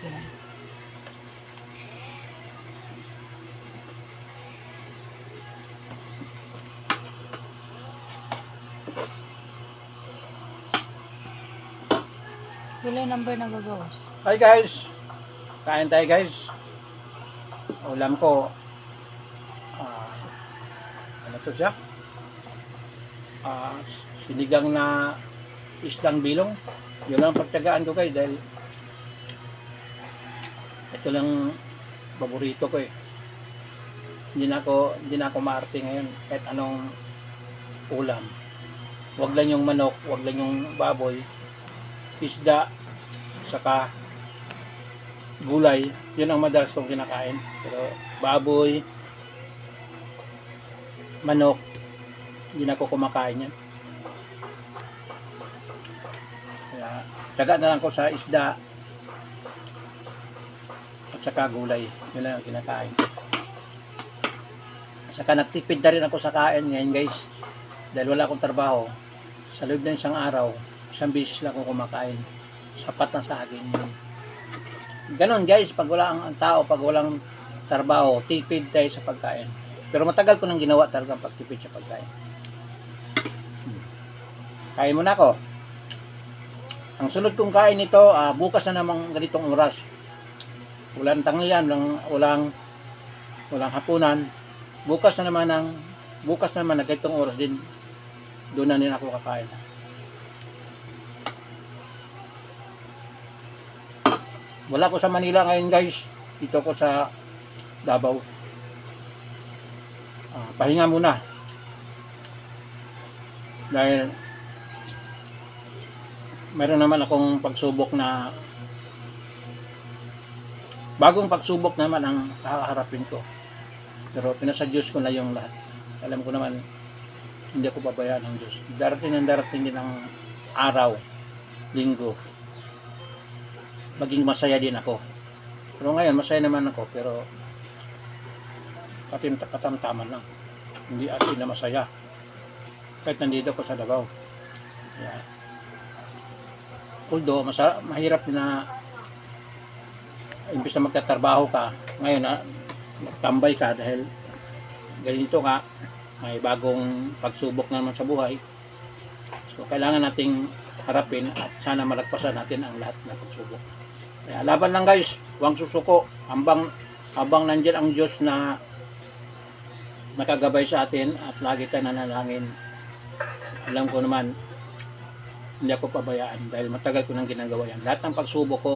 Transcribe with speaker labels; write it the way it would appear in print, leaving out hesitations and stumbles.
Speaker 1: Yan. Ilan number na gagawas?
Speaker 2: Hi guys, kain tayo guys. Ulam ko, ano to siya? Sinigang na isdang bilong. Yun lang pagtagaan ko guys dahil ito lang paborito ko eh. Hindi na ako maarte ngayon kahit anong ulam. Wag lang yung manok, wag lang yung baboy, isda, saka gulay. Yun ang madalas kong kinakain. Pero baboy, manok, hindi na ako kumakain yan. Kaya taga na lang ko sa isda at saka gulay. Yun lang ang kinakain. Saka nagtipid na rin ako sa kain ngayon guys. Dahil wala akong trabaho. Sa loob ng isang araw, isang beses lang ako kumakain. Sapat na sa akin yun. Ganon guys, pag wala ang tao, pag walang trabaho, tipid tayo sa pagkain. Pero matagal ko nang ginawa talagang pagtipid sa pagkain. Kain muna ako. Ang sunod kong kain nito, bukas na namang ganitong oras. Walang tanghalian, walang hapunan. Bukas na naman na ganitong oras din. Doon na din ako kakain. Wala ko sa Manila ngayon guys. Dito ko sa Davao. Pahinga muna. Dahil meron naman akong pagsubok na bagong pagsubok naman ang kakaharapin ko. Pero pinasa Diyos ko na yung lahat. Alam ko naman hindi ako pabayaan ng Diyos. Darating din ang araw, linggo. Maging masaya din ako. Pero ngayon, masaya naman ako. Pero katamtaman lang. Hindi asin na masaya. Kahit nandito ako sa Davao. Yeah. Although, mahirap na imbis na magtatrabaho ka, ngayon magtambay ka dahil ganito ka, may bagong pagsubok na naman sa buhay. So, kailangan nating harapin at sana malagpasan natin ang lahat ng pagsubok. Kaya laban lang guys, huwag susuko. Habang nandiyan ang Diyos na nakagabay sa atin at lagi tayo nanalangin. Alam ko naman, hindi ako pabayaan dahil matagal ko nang ginagawa yan. Lahat ng pagsubok ko,